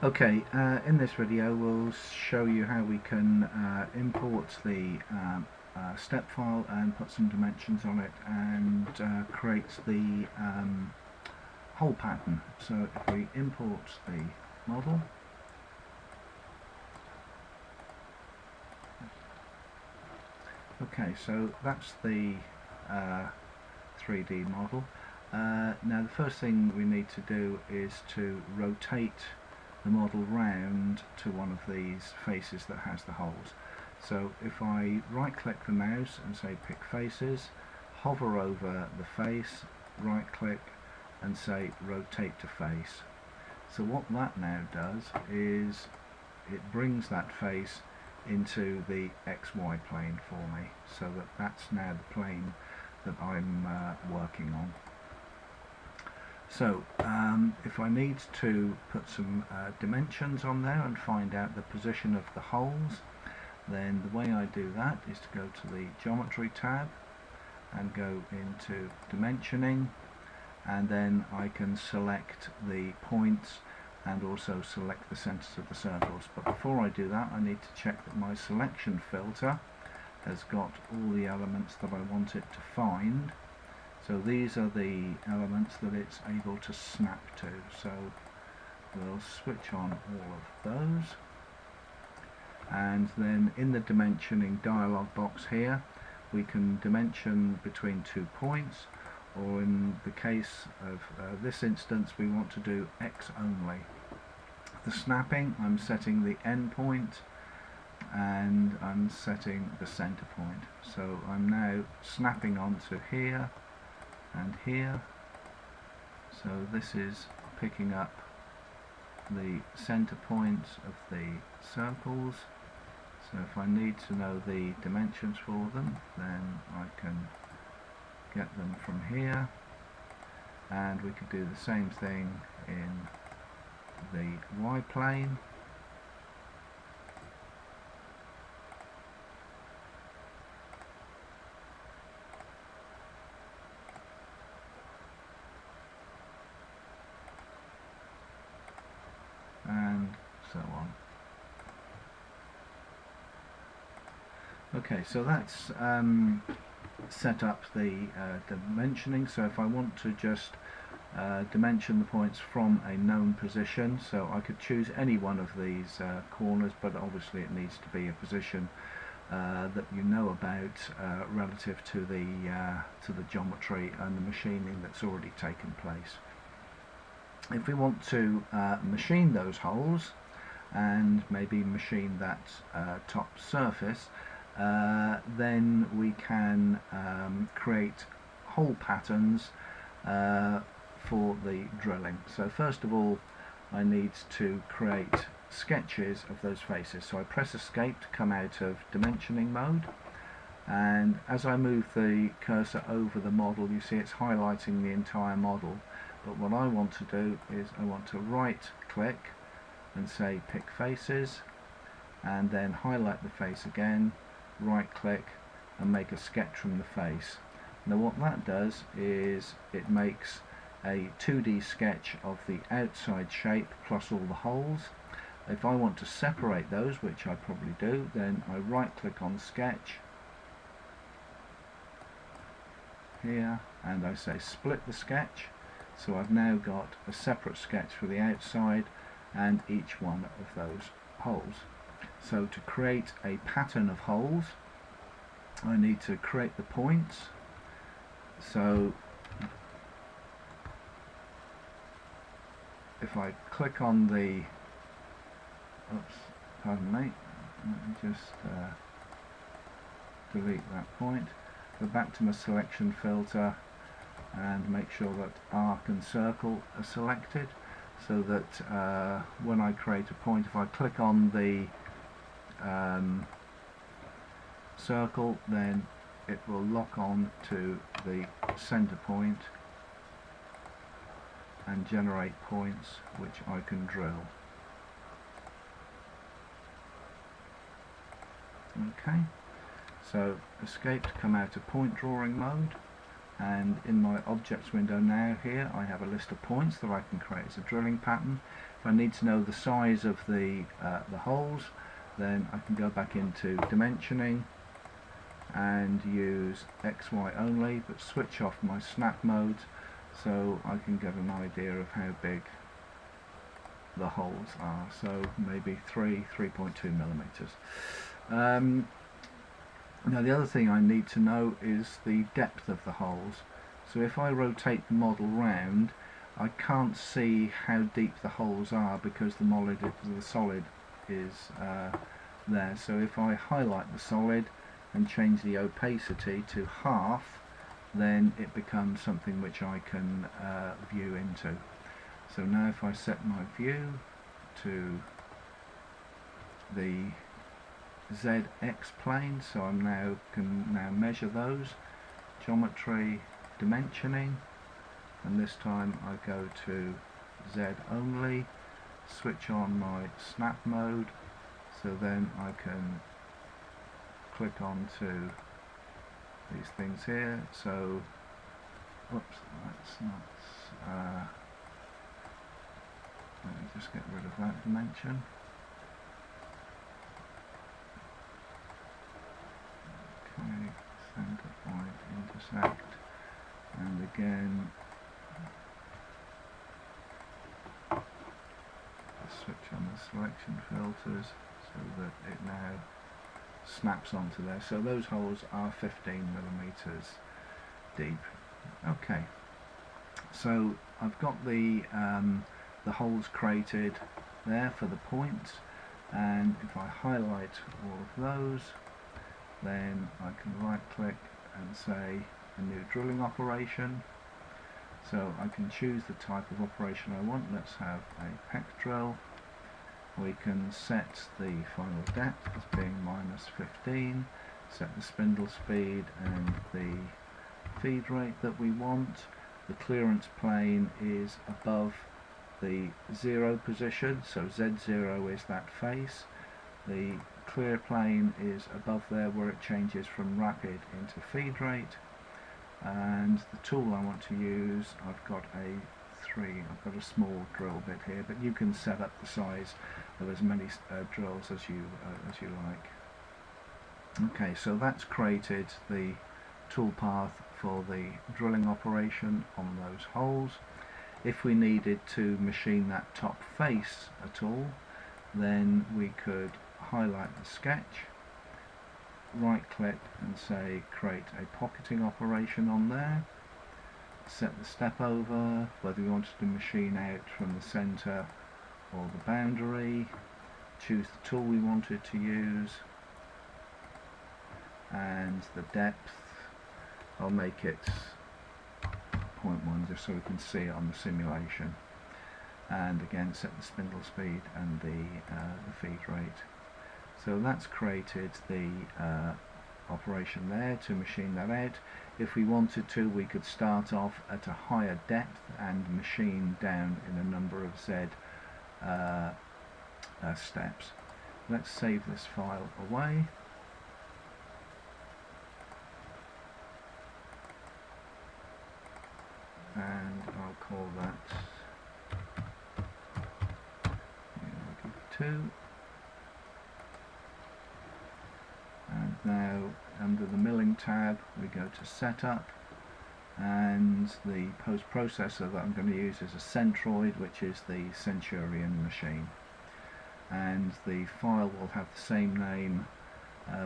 Okay, in this video we'll show you how we can import the step file and put some dimensions on it and create the hole pattern. So if we import the model, okay, so that's the 3D model. Now the first thing we need to do is to rotate the model round to one of these faces that has the holes. So if I right click the mouse and say pick faces, hover over the face, right click and say rotate to face. So what that now does is it brings that face into the XY plane for me, so that that's now the plane that I'm working on. So if I need to put some dimensions on there and find out the position of the holes, then the way I do that is to go to the Geometry tab and go into Dimensioning, and then I can select the points and also select the centers of the circles. But before I do that, I need to check that my selection filter has got all the elements that I want it to find. So these are the elements that it's able to snap to. So we'll switch on all of those. And then in the dimensioning dialog box here, we can dimension between 2 points, or in the case of this instance, we want to do X only. The snapping, I'm setting the end point and I'm setting the center point. So I'm now snapping onto here and here, so this is picking up the center points of the circles. So if I need to know the dimensions for them, then I can get them from here, and we could do the same thing in the Y plane. And so on. Okay, so that's set up the dimensioning. So if I want to just dimension the points from a known position, so I could choose any one of these corners, but obviously it needs to be a position that you know about relative to the geometry and the machining that's already taken place. If we want to machine those holes and maybe machine that top surface, then we can create hole patterns for the drilling. So first of all, I need to create sketches of those faces. So I press escape to come out of dimensioning mode, and as I move the cursor over the model, you see it's highlighting the entire model. But what I want to do is I want to right click and say pick faces, and then highlight the face again, right click and make a sketch from the face. Now what that does is it makes a 2D sketch of the outside shape plus all the holes. If I want to separate those, which I probably do, then I right click on sketch here and I say split the sketch. So I've now got a separate sketch for the outside and each one of those holes. So to create a pattern of holes, I need to create the points. So if I click on the, oops, pardon me, let me just delete that point, go back to my selection filter and make sure that arc and circle are selected, so that when I create a point, if I click on the circle, then it will lock on to the center point and generate points which I can drill. Okay, so escape to come out of point drawing mode, and in my objects window now here I have a list of points that I can create as a drilling pattern. If I need to know the size of the holes, then I can go back into dimensioning and use XY only, but switch off my snap mode so I can get an idea of how big the holes are. So maybe 3.2 millimeters. Now the other thing I need to know is the depth of the holes. So if I rotate the model round, I can't see how deep the holes are because the solid is there. So if I highlight the solid and change the opacity to half, then it becomes something which I can view into. So now if I set my view to the ZX plane, so I can now measure those, geometry, dimensioning, and this time I go to Z only, switch on my snap mode, so then I can click on to these things here. So whoops, that's not let me just get rid of that dimension. Okay, center point, intersect, and again switch on the selection filters so that it now snaps onto there. So those holes are 15 millimeters deep. Okay, so I've got the holes created there for the points, and if I highlight all of those, then I can right click and say a new drilling operation. So I can choose the type of operation I want. Let's have a hex drill. We can set the final depth as being -15, set the spindle speed and the feed rate that we want. The clearance plane is above the 0 position, so Z0 is that face. The clear plane is above there where it changes from rapid into feed rate. And the tool I want to use, I've got a small drill bit here, but you can set up the size of as many drills as you like. Okay, so that's created the tool path for the drilling operation on those holes. If we needed to machine that top face at all, then we could highlight the sketch, right click and say create a pocketing operation on there, set the step over, whether we wanted to machine out from the center or the boundary, choose the tool we wanted to use, and the depth, I'll make it 0.1 just so we can see it on the simulation, and again set the spindle speed and the feed rate. So that's created the operation there to machine that out. If we wanted to, we could start off at a higher depth and machine down in a number of Z steps. Let's save this file away. And I'll call that 2. And now under the milling tab we go to setup, and the post processor that I'm going to use is a Centroid, which is the Centurion machine, and the file will have the same name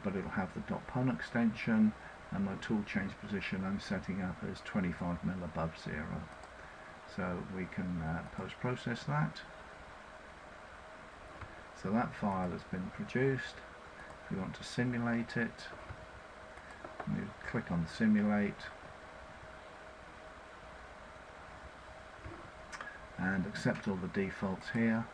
but it'll have the .pun extension, and my tool change position I'm setting up as 25mm above 0, so we can post process that. So that file has been produced. If we want to simulate it, we click on simulate and accept all the defaults here.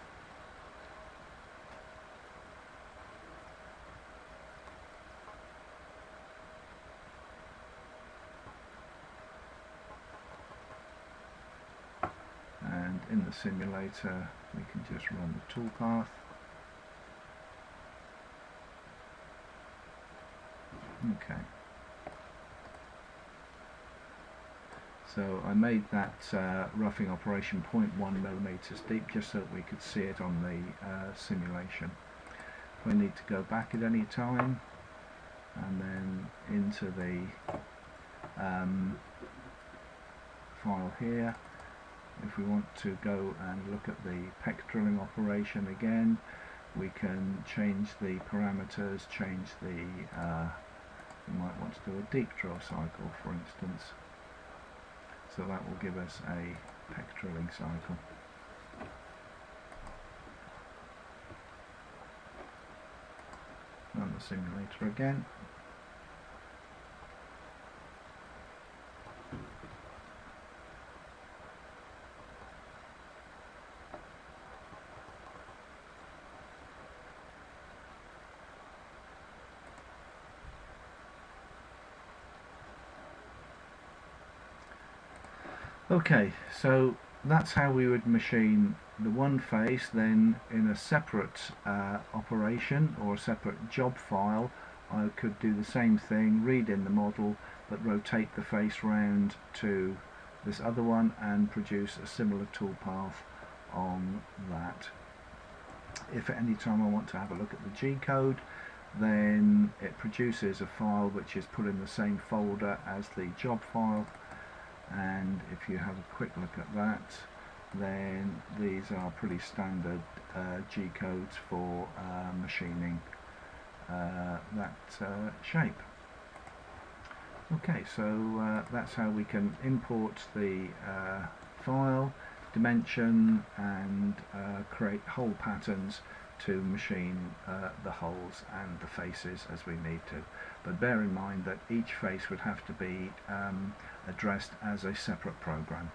And in the simulator we can just run the toolpath. Okay. So I made that roughing operation 0.1 millimeters deep just so that we could see it on the simulation. If we need to go back at any time and then into the file here, if we want to go and look at the hex drilling operation again, we can change the parameters, change the we might want to do a deep drill cycle, for instance. So that will give us a hex drilling cycle. Run the simulator again. Okay, so that's how we would machine the one face. Then in a separate operation or a separate job file, I could do the same thing, read in the model, but rotate the face round to this other one and produce a similar toolpath on that. If at any time I want to have a look at the G-code, then it produces a file which is put in the same folder as the job file. And if you have a quick look at that, then these are pretty standard G-codes for machining that shape. Okay, so that's how we can import the file, dimension, and create hole patterns to machine the holes and the faces as we need to. But bear in mind that each face would have to be addressed as a separate program.